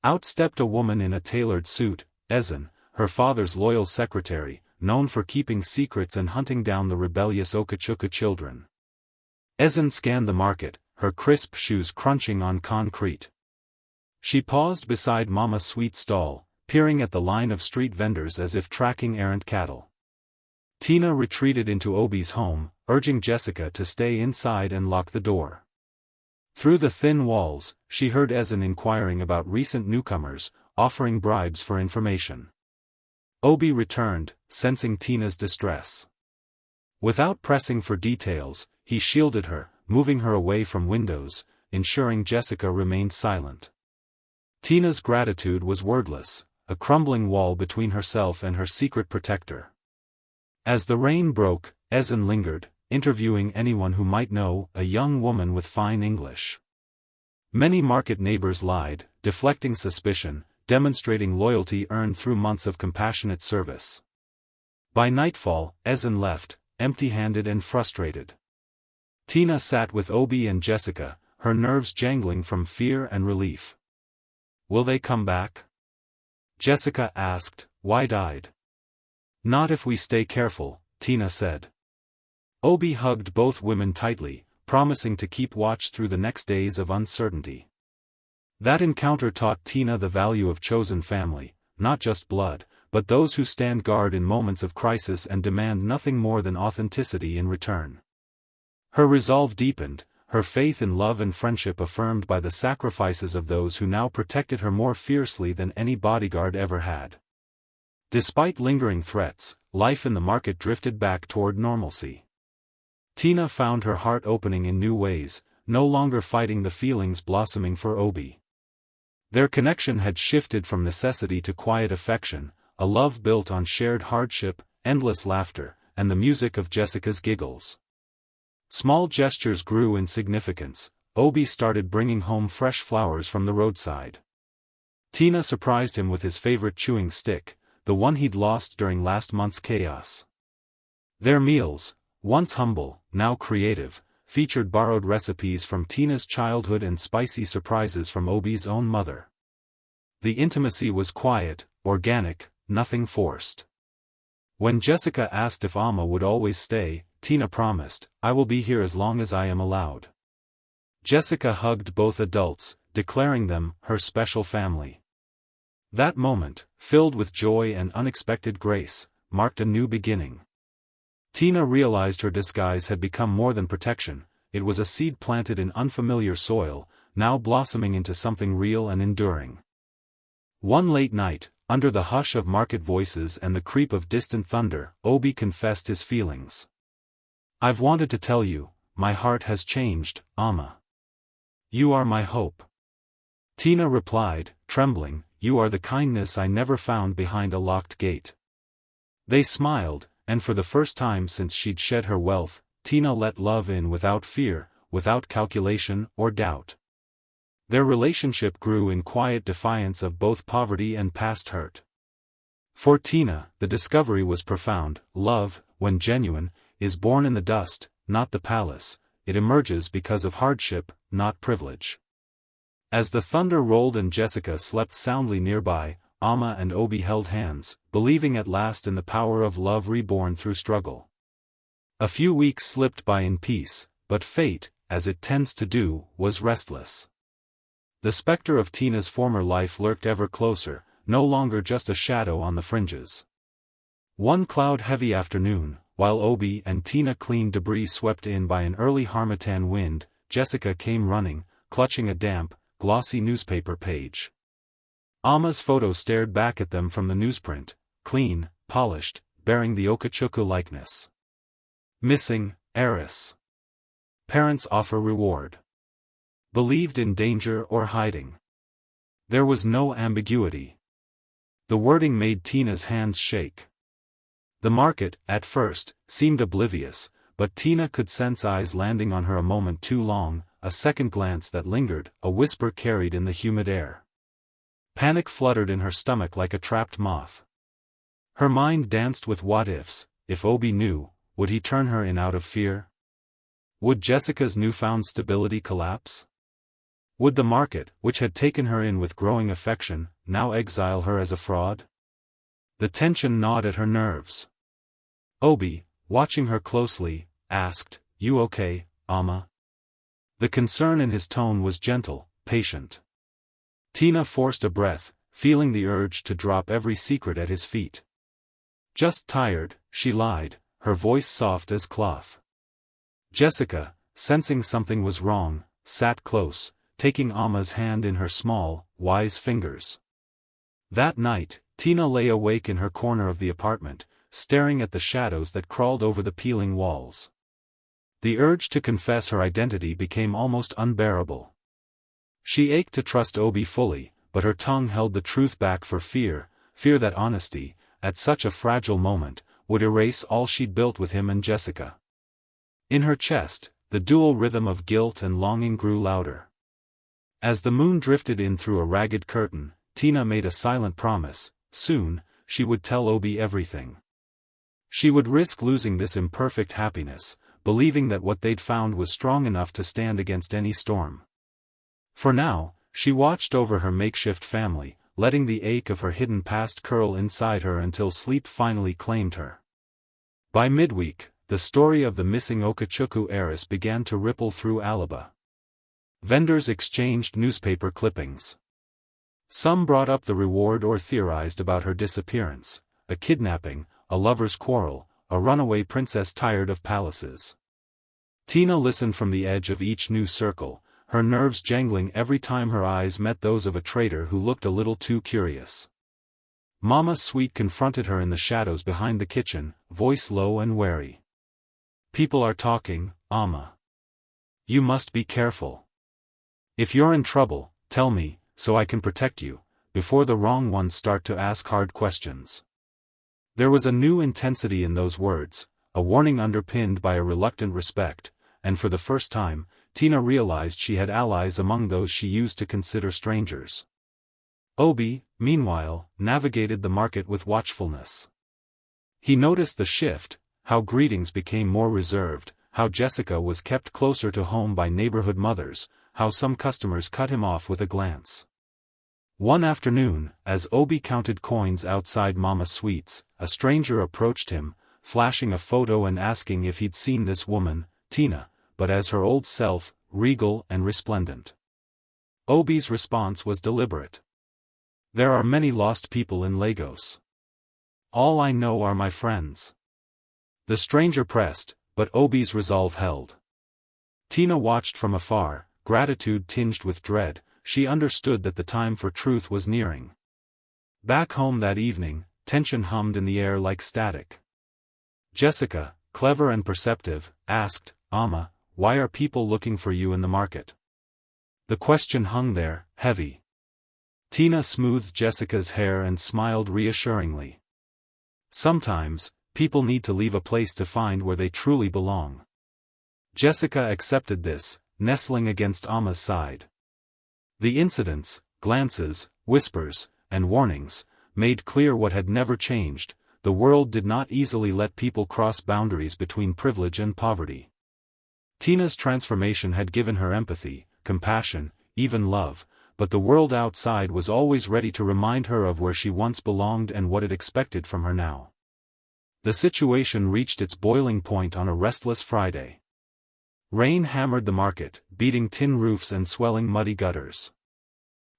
Out stepped a woman in a tailored suit, Ezen, her father's loyal secretary, known for keeping secrets and hunting down the rebellious Okachukwu children. Ezen scanned the market, her crisp shoes crunching on concrete. She paused beside Mama's sweet stall, peering at the line of street vendors as if tracking errant cattle. Tina retreated into Obi's home, urging Jessica to stay inside and lock the door. Through the thin walls, she heard Ezen inquiring about recent newcomers, offering bribes for information. Obi returned, sensing Tina's distress. Without pressing for details, he shielded her, moving her away from windows, ensuring Jessica remained silent. Tina's gratitude was wordless, a crumbling wall between herself and her secret protector. As the rain broke, Ezen lingered, interviewing anyone who might know, a young woman with fine English. Many market neighbors lied, deflecting suspicion, demonstrating loyalty earned through months of compassionate service. By nightfall, Ezen left, empty-handed and frustrated. Tina sat with Obi and Jessica, her nerves jangling from fear and relief. "Will they come back?" Jessica asked, wide-eyed. "Not if we stay careful," Tina said. Obi hugged both women tightly, promising to keep watch through the next days of uncertainty. That encounter taught Tina the value of chosen family, not just blood, but those who stand guard in moments of crisis and demand nothing more than authenticity in return. Her resolve deepened, her faith in love and friendship affirmed by the sacrifices of those who now protected her more fiercely than any bodyguard ever had. Despite lingering threats, life in the market drifted back toward normalcy. Tina found her heart opening in new ways, no longer fighting the feelings blossoming for Obi. Their connection had shifted from necessity to quiet affection, a love built on shared hardship, endless laughter, and the music of Jessica's giggles. Small gestures grew in significance. Obi started bringing home fresh flowers from the roadside. Tina surprised him with his favorite chewing stick, the one he'd lost during last month's chaos. Their meals, once humble, now creative, featured borrowed recipes from Tina's childhood and spicy surprises from Obi's own mother. The intimacy was quiet, organic, nothing forced. When Jessica asked if Amma would always stay, Tina promised, "I will be here as long as I am allowed." Jessica hugged both adults, declaring them her special family. That moment, filled with joy and unexpected grace, marked a new beginning. Tina realized her disguise had become more than protection, it was a seed planted in unfamiliar soil, now blossoming into something real and enduring. One late night, under the hush of market voices and the creep of distant thunder, Obi confessed his feelings. "I've wanted to tell you, my heart has changed, Amma. You are my hope." Tina replied, trembling, "You are the kindness I never found behind a locked gate." They smiled, and for the first time since she'd shed her wealth, Tina let love in without fear, without calculation or doubt. Their relationship grew in quiet defiance of both poverty and past hurt. For Tina, the discovery was profound. Love, when genuine, is born in the dust, not the palace. It emerges because of hardship, not privilege. As the thunder rolled and Jessica slept soundly nearby, Amma and Obi held hands, believing at last in the power of love reborn through struggle. A few weeks slipped by in peace, but fate, as it tends to do, was restless. The specter of Tina's former life lurked ever closer, no longer just a shadow on the fringes. One cloud-heavy afternoon, while Obi and Tina cleaned debris swept in by an early harmattan wind, Jessica came running, clutching a damp, glossy newspaper page. Amma's photo stared back at them from the newsprint, clean, polished, bearing the Okachukwu likeness. Missing, heiress. Parents offer reward. Believed in danger or hiding. There was no ambiguity. The wording made Tina's hands shake. The market, at first, seemed oblivious, but Tina could sense eyes landing on her a moment too long, a second glance that lingered, a whisper carried in the humid air. Panic fluttered in her stomach like a trapped moth. Her mind danced with what-ifs. If Obi knew, would he turn her in out of fear? Would Jessica's newfound stability collapse? Would the market, which had taken her in with growing affection, now exile her as a fraud? The tension gnawed at her nerves. Obi, watching her closely, asked, "You okay, Amma?" The concern in his tone was gentle, patient. Tina forced a breath, feeling the urge to drop every secret at his feet. "Just tired," she lied, her voice soft as cloth. Jessica, sensing something was wrong, sat close, taking Amma's hand in her small, wise fingers. That night, Tina lay awake in her corner of the apartment, staring at the shadows that crawled over the peeling walls. The urge to confess her identity became almost unbearable. She ached to trust Obi fully, but her tongue held the truth back for fear that honesty, at such a fragile moment, would erase all she'd built with him and Jessica. In her chest, the dual rhythm of guilt and longing grew louder. As the moon drifted in through a ragged curtain, Tina made a silent promise: soon, she would tell Obi everything. She would risk losing this imperfect happiness, believing that what they'd found was strong enough to stand against any storm. For now, she watched over her makeshift family, letting the ache of her hidden past curl inside her until sleep finally claimed her. By midweek, the story of the missing Okechukwu heiress began to ripple through Alaba. Vendors exchanged newspaper clippings. Some brought up the reward or theorized about her disappearance: a kidnapping, a lover's quarrel, a runaway princess tired of palaces. Tina listened from the edge of each news circle, her nerves jangling every time her eyes met those of a trader who looked a little too curious. Mama Sweet confronted her in the shadows behind the kitchen, voice low and wary. "People are talking, Amma. You must be careful. If you're in trouble, tell me, so I can protect you, before the wrong ones start to ask hard questions." There was a new intensity in those words, a warning underpinned by a reluctant respect, and for the first time, Tina realized she had allies among those she used to consider strangers. Obi, meanwhile, navigated the market with watchfulness. He noticed the shift, how greetings became more reserved, how Jessica was kept closer to home by neighborhood mothers, how some customers cut him off with a glance. One afternoon, as Obi counted coins outside Mama Sweet's, a stranger approached him, flashing a photo and asking if he'd seen this woman, Tina, but as her old self, regal and resplendent. Obi's response was deliberate. "There are many lost people in Lagos. All I know are my friends." The stranger pressed, but Obi's resolve held. Tina watched from afar, gratitude tinged with dread. She understood that the time for truth was nearing. Back home that evening, tension hummed in the air like static. Jessica, clever and perceptive, asked, "Amma, why are people looking for you in the market?" The question hung there, heavy. Tina smoothed Jessica's hair and smiled reassuringly. "Sometimes, people need to leave a place to find where they truly belong." Jessica accepted this, nestling against Amma's side. The incidents, glances, whispers, and warnings, made clear what had never changed: the world did not easily let people cross boundaries between privilege and poverty. Tina's transformation had given her empathy, compassion, even love, but the world outside was always ready to remind her of where she once belonged and what it expected from her now. The situation reached its boiling point on a restless Friday. Rain hammered the market, beating tin roofs and swelling muddy gutters.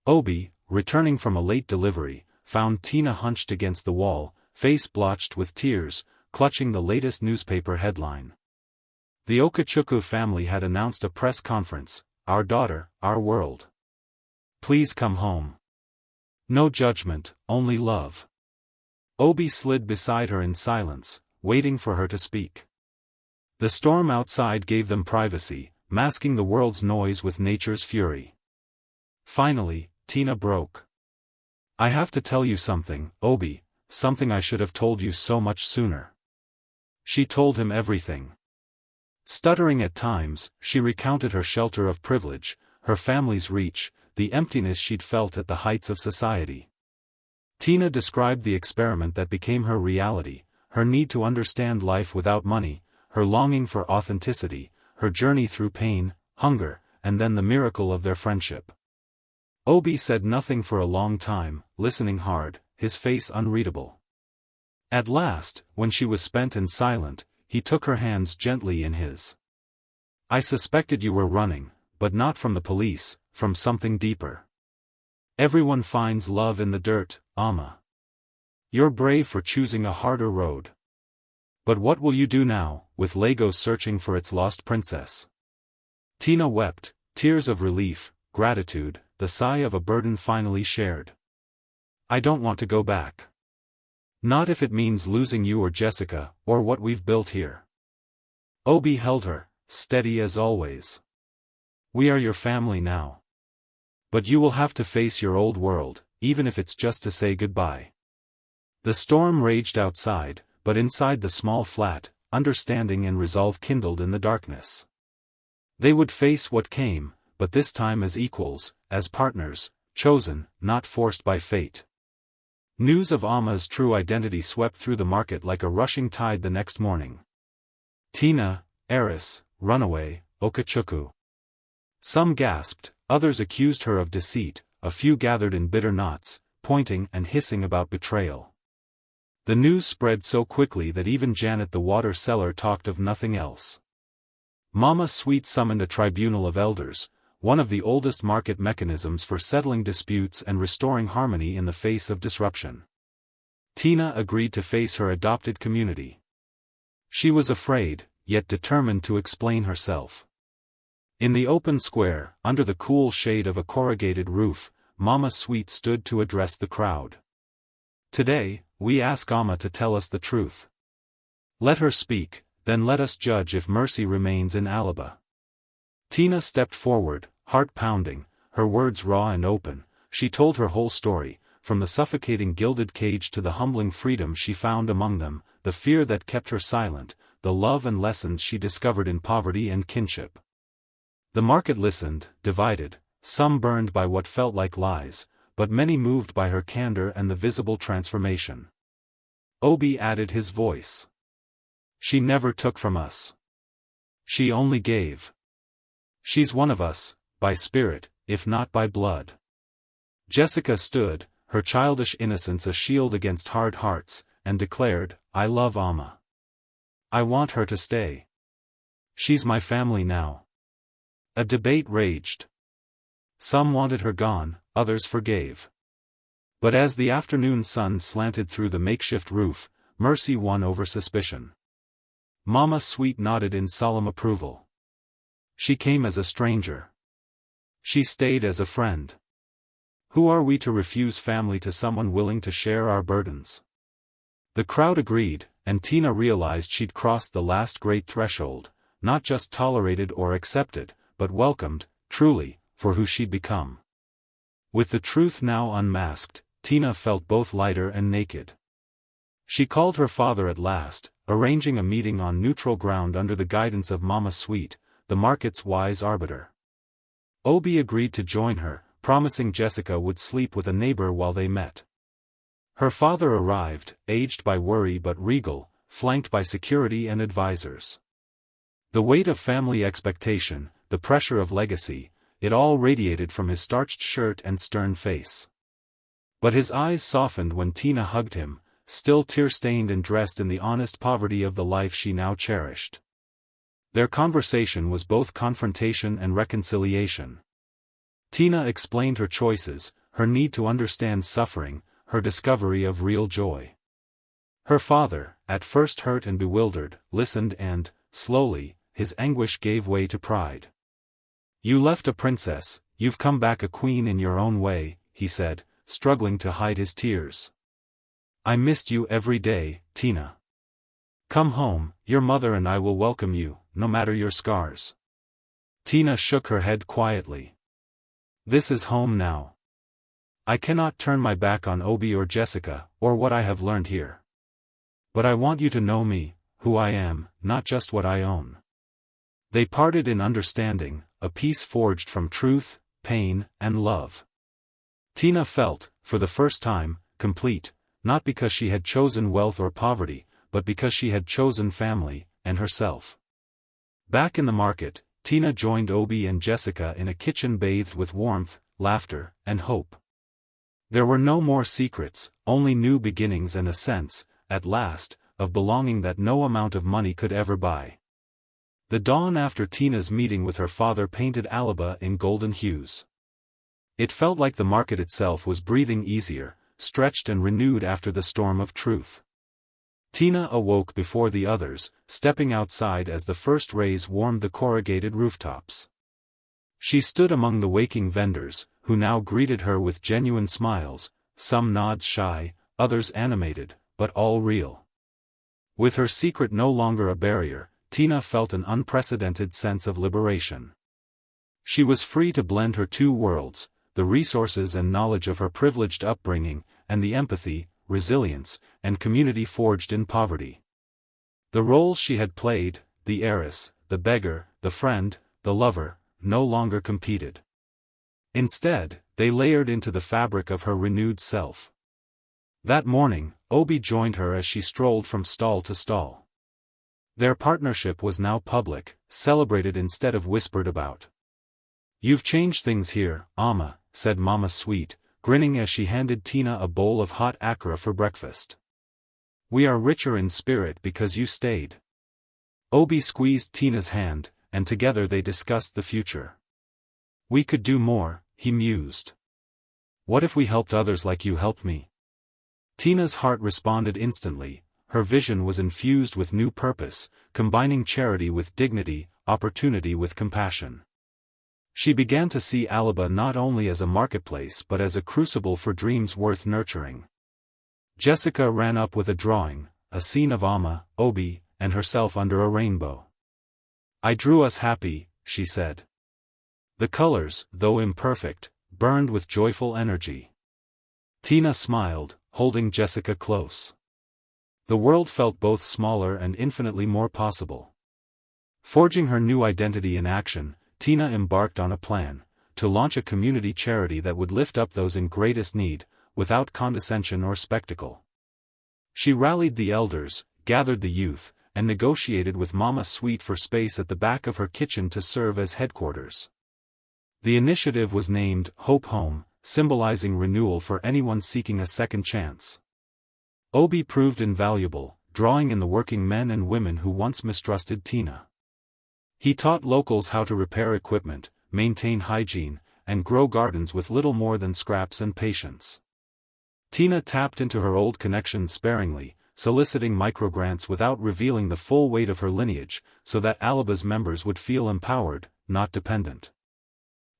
Obi, returning from a late delivery, found Tina hunched against the wall, face blotched with tears, clutching the latest newspaper headline. The Okechukwu family had announced a press conference: "Our daughter, our world. Please come home. No judgment, only love." Obi slid beside her in silence, waiting for her to speak. The storm outside gave them privacy, masking the world's noise with nature's fury. Finally, Tina broke. "I have to tell you something, Obi, something I should have told you so much sooner." She told him everything. Stuttering at times, she recounted her shelter of privilege, her family's reach, the emptiness she'd felt at the heights of society. Tina described the experiment that became her reality, her need to understand life without money, her longing for authenticity, her journey through pain, hunger, and then the miracle of their friendship. Obi said nothing for a long time, listening hard, his face unreadable. At last, when she was spent and silent, he took her hands gently in his. "I suspected you were running, but not from the police, from something deeper. Everyone finds love in the dirt, Amma. You're brave for choosing a harder road. But what will you do now, with Lagos searching for its lost princess?" Tina wept, tears of relief, gratitude, the sigh of a burden finally shared. "I don't want to go back. Not if it means losing you or Jessica, or what we've built here." Obi held her, steady as always. "We are your family now. But you will have to face your old world, even if it's just to say goodbye." The storm raged outside, but inside the small flat, understanding and resolve kindled in the darkness. They would face what came, but this time as equals, as partners, chosen, not forced by fate. News of Amma's true identity swept through the market like a rushing tide the next morning. Tina, heiress, runaway, Okachukwu. Some gasped, others accused her of deceit, a few gathered in bitter knots, pointing and hissing about betrayal. The news spread so quickly that even Janet the water seller talked of nothing else. Mama Sweet summoned a tribunal of elders, one of the oldest market mechanisms for settling disputes and restoring harmony in the face of disruption. Tina agreed to face her adopted community. She was afraid, yet determined to explain herself. In the open square, under the cool shade of a corrugated roof, Mama Sweet stood to address the crowd. "Today, we ask Amma to tell us the truth. Let her speak, then let us judge if mercy remains in Alaba." Tina stepped forward, heart pounding, her words raw and open. She told her whole story, from the suffocating gilded cage to the humbling freedom she found among them, the fear that kept her silent, the love and lessons she discovered in poverty and kinship. The market listened, divided, some burned by what felt like lies, but many moved by her candor and the visible transformation. Obi added his voice. "She never took from us. She only gave. She's one of us, by spirit, if not by blood." Jessica stood, her childish innocence a shield against hard hearts, and declared, "I love Amma. I want her to stay. She's my family now." A debate raged. Some wanted her gone, others forgave. But as the afternoon sun slanted through the makeshift roof, mercy won over suspicion. Mama Sweet nodded in solemn approval. She came as a stranger. She stayed as a friend. Who are we to refuse family to someone willing to share our burdens? The crowd agreed, and Tina realized she'd crossed the last great threshold, not just tolerated or accepted, but welcomed, truly, for who she'd become. With the truth now unmasked, Tina felt both lighter and naked. She called her father at last, arranging a meeting on neutral ground under the guidance of Mama Sweet, the market's wise arbiter. Obi agreed to join her, promising Jessica would sleep with a neighbor while they met. Her father arrived, aged by worry but regal, flanked by security and advisors. The weight of family expectation, the pressure of legacy, it all radiated from his starched shirt and stern face. But his eyes softened when Tina hugged him, still tear-stained and dressed in the honest poverty of the life she now cherished. Their conversation was both confrontation and reconciliation. Tina explained her choices, her need to understand suffering, her discovery of real joy. Her father, at first hurt and bewildered, listened and, slowly, his anguish gave way to pride. "You left a princess, you've come back a queen in your own way," he said, struggling to hide his tears. "I missed you every day, Tina. Come home, your mother and I will welcome you, no matter your scars." Tina shook her head quietly. "This is home now. I cannot turn my back on Obi or Jessica, or what I have learned here. But I want you to know me, who I am, not just what I own. They parted in understanding, a peace forged from truth, pain, and love. Tina felt, for the first time, complete, not because she had chosen wealth or poverty, but because she had chosen family, and herself. Back in the market, Tina joined Obi and Jessica in a kitchen bathed with warmth, laughter, and hope. There were no more secrets, only new beginnings and a sense, at last, of belonging that no amount of money could ever buy. The dawn after Tina's meeting with her father painted Alaba in golden hues. It felt like the market itself was breathing easier, stretched and renewed after the storm of truth. Tina awoke before the others, stepping outside as the first rays warmed the corrugated rooftops. She stood among the waking vendors, who now greeted her with genuine smiles, some nods shy, others animated, but all real. With her secret no longer a barrier, Tina felt an unprecedented sense of liberation. She was free to blend her two worlds, the resources and knowledge of her privileged upbringing, and the empathy, resilience, and community forged in poverty. The roles she had played, the heiress, the beggar, the friend, the lover, no longer competed. Instead, they layered into the fabric of her renewed self. That morning, Obi joined her as she strolled from stall to stall. Their partnership was now public, celebrated instead of whispered about. "You've changed things here, Amma," said Mama Sweet, grinning as she handed Tina a bowl of hot akra for breakfast. "We are richer in spirit because you stayed." Obi squeezed Tina's hand, and together they discussed the future. "We could do more," he mused. "What if we helped others like you helped me?" Tina's heart responded instantly. Her vision was infused with new purpose, combining charity with dignity, opportunity with compassion. She began to see Alaba not only as a marketplace but as a crucible for dreams worth nurturing. Jessica ran up with a drawing, a scene of Amma, Obi, and herself under a rainbow. "I drew us happy," she said. The colors, though imperfect, burned with joyful energy. Tina smiled, holding Jessica close. The world felt both smaller and infinitely more possible. Forging her new identity in action, Tina embarked on a plan, to launch a community charity that would lift up those in greatest need, without condescension or spectacle. She rallied the elders, gathered the youth, and negotiated with Mama Sweet for space at the back of her kitchen to serve as headquarters. The initiative was named Hope Home, symbolizing renewal for anyone seeking a second chance. Obi proved invaluable, drawing in the working men and women who once mistrusted Tina. He taught locals how to repair equipment, maintain hygiene, and grow gardens with little more than scraps and patience. Tina tapped into her old connections sparingly, soliciting microgrants without revealing the full weight of her lineage, so that Alaba's members would feel empowered, not dependent.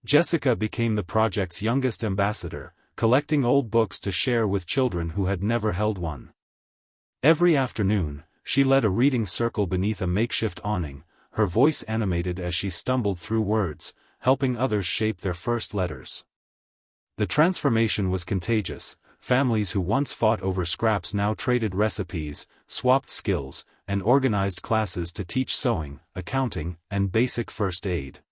Jessica became the project's youngest ambassador, collecting old books to share with children who had never held one. Every afternoon, she led a reading circle beneath a makeshift awning, her voice animated as she stumbled through words, helping others shape their first letters. The transformation was contagious. Families who once fought over scraps now traded recipes, swapped skills, and organized classes to teach sewing, accounting, and basic first aid.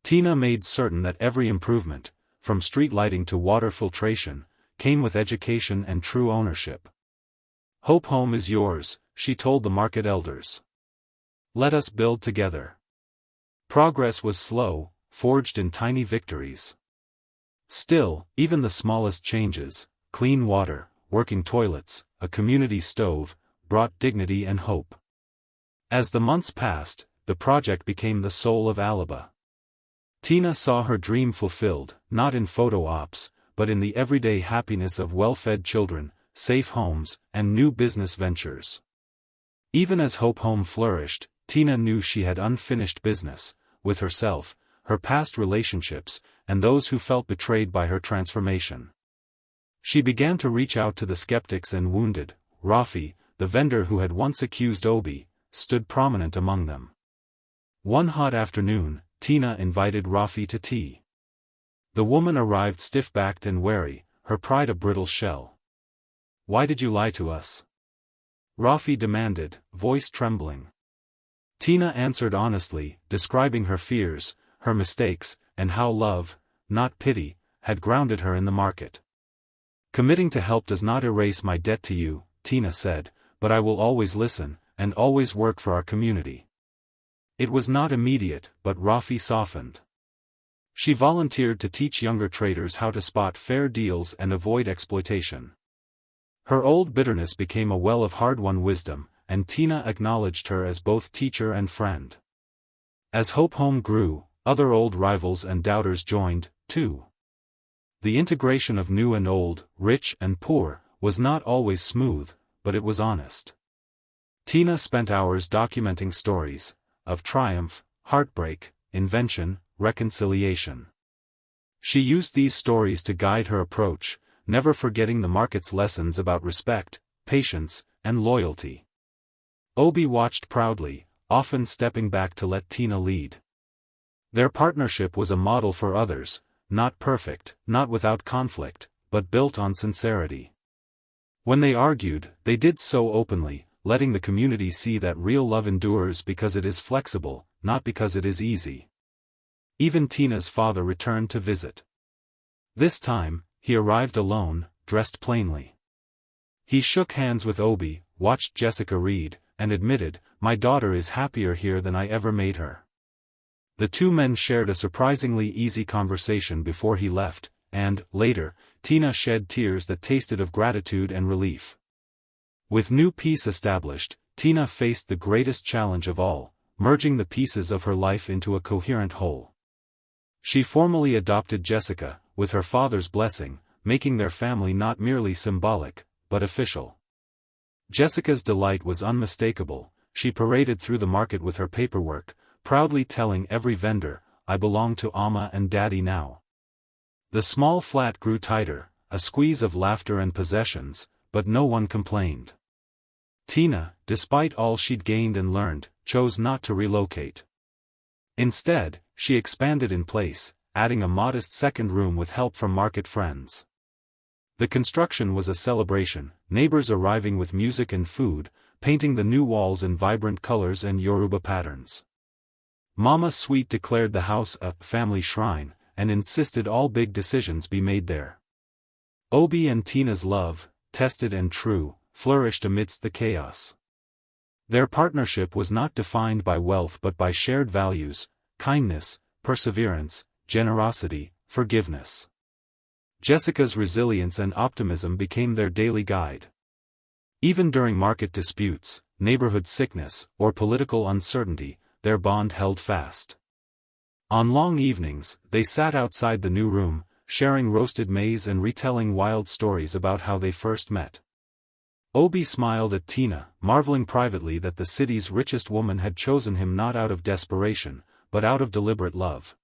Tina made certain that every improvement, from street lighting to water filtration, came with education and true ownership. "Hope Home is yours," she told the market elders. "Let us build together." Progress was slow, forged in tiny victories. Still, even the smallest changes, clean water, working toilets, a community stove, brought dignity and hope. As the months passed, the project became the soul of Alaba. Tina saw her dream fulfilled, not in photo ops, but in the everyday happiness of well-fed children, safe homes, and new business ventures. Even as Hope Home flourished, Tina knew she had unfinished business, with herself, her past relationships, and those who felt betrayed by her transformation. She began to reach out to the skeptics and wounded. Rafi, the vendor who had once accused Obi, stood prominent among them. One hot afternoon, Tina invited Rafi to tea. The woman arrived stiff-backed and wary, her pride a brittle shell. "Why did you lie to us?" Rafi demanded, voice trembling. Tina answered honestly, describing her fears, her mistakes, and how love, not pity, had grounded her in the market. "Committing to help does not erase my debt to you," Tina said, "but I will always listen, and always work for our community." It was not immediate, but Rafi softened. She volunteered to teach younger traders how to spot fair deals and avoid exploitation. Her old bitterness became a well of hard-won wisdom, and Tina acknowledged her as both teacher and friend. As Hope Home grew, other old rivals and doubters joined, too. The integration of new and old, rich and poor, was not always smooth, but it was honest. Tina spent hours documenting stories of triumph, heartbreak, invention, reconciliation. She used these stories to guide her approach, never forgetting the market's lessons about respect, patience, and loyalty. Obi watched proudly, often stepping back to let Tina lead. Their partnership was a model for others, not perfect, not without conflict, but built on sincerity. When they argued, they did so openly, letting the community see that real love endures because it is flexible, not because it is easy. Even Tina's father returned to visit. This time, he arrived alone, dressed plainly. He shook hands with Obi, watched Jessica read, and admitted, "My daughter is happier here than I ever made her." The two men shared a surprisingly easy conversation before he left, and, later, Tina shed tears that tasted of gratitude and relief. With new peace established, Tina faced the greatest challenge of all, merging the pieces of her life into a coherent whole. She formally adopted Jessica, with her father's blessing, making their family not merely symbolic, but official. Jessica's delight was unmistakable. She paraded through the market with her paperwork, proudly telling every vendor, "I belong to Amma and Daddy now." The small flat grew tighter, a squeeze of laughter and possessions, but no one complained. Tina, despite all she'd gained and learned, chose not to relocate. Instead, she expanded in place, adding a modest second room with help from market friends. The construction was a celebration, neighbors arriving with music and food, painting the new walls in vibrant colors and Yoruba patterns. Mama Sweet declared the house a family shrine, and insisted all big decisions be made there. Obi and Tina's love, tested and true, flourished amidst the chaos. Their partnership was not defined by wealth but by shared values, kindness, perseverance, generosity, forgiveness. Jessica's resilience and optimism became their daily guide. Even during market disputes, neighborhood sickness, or political uncertainty, their bond held fast. On long evenings, they sat outside the new room, sharing roasted maize and retelling wild stories about how they first met. Obi smiled at Tina, marveling privately that the city's richest woman had chosen him not out of desperation, but out of deliberate love.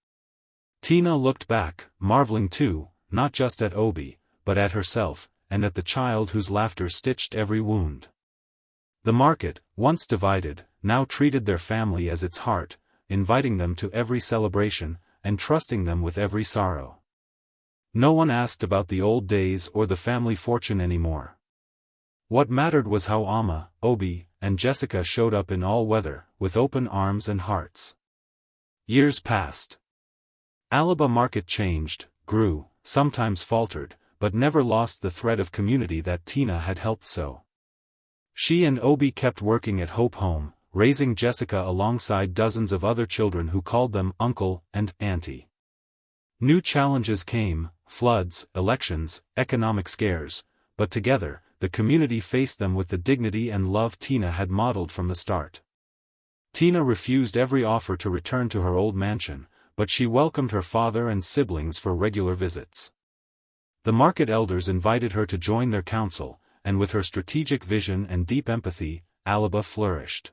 Tina looked back, marveling too, not just at Obi, but at herself, and at the child whose laughter stitched every wound. The market, once divided, now treated their family as its heart, inviting them to every celebration, and trusting them with every sorrow. No one asked about the old days or the family fortune anymore. What mattered was how Amma, Obi, and Jessica showed up in all weather, with open arms and hearts. Years passed. Alaba market changed, grew, sometimes faltered, but never lost the thread of community that Tina had helped sow. She and Obi kept working at Hope Home, raising Jessica alongside dozens of other children who called them uncle and auntie. New challenges came, floods, elections, economic scares, but together, the community faced them with the dignity and love Tina had modeled from the start. Tina refused every offer to return to her old mansion, but she welcomed her father and siblings for regular visits. The market elders invited her to join their council, and with her strategic vision and deep empathy, Alaba flourished.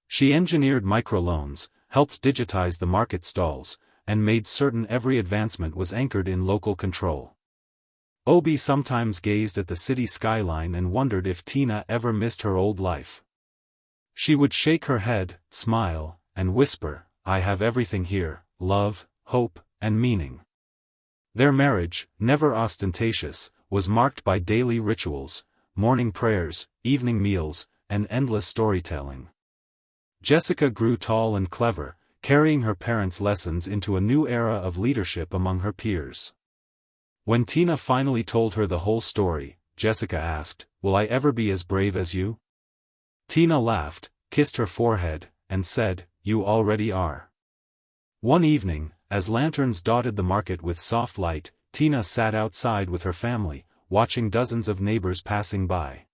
She engineered microloans, helped digitize the market stalls, and made certain every advancement was anchored in local control. Obi sometimes gazed at the city skyline and wondered if Tina ever missed her old life. She would shake her head, smile, and whisper, "I have everything here, love, hope, and meaning." Their marriage, never ostentatious, was marked by daily rituals, morning prayers, evening meals, and endless storytelling. Jessica grew tall and clever, carrying her parents' lessons into a new era of leadership among her peers. When Tina finally told her the whole story, Jessica asked, "Will I ever be as brave as you?" Tina laughed, kissed her forehead, and said, "You already are." One evening, as lanterns dotted the market with soft light, Tina sat outside with her family, watching dozens of neighbors passing by.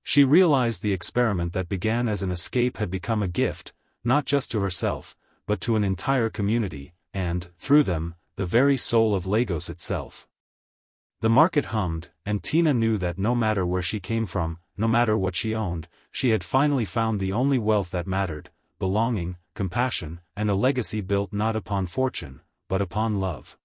She realized the experiment that began as an escape had become a gift, not just to herself, but to an entire community, and, through them, the very soul of Lagos itself. The market hummed, and Tina knew that no matter where she came from, no matter what she owned, she had finally found the only wealth that mattered: belonging, compassion, and a legacy built not upon fortune, but upon love.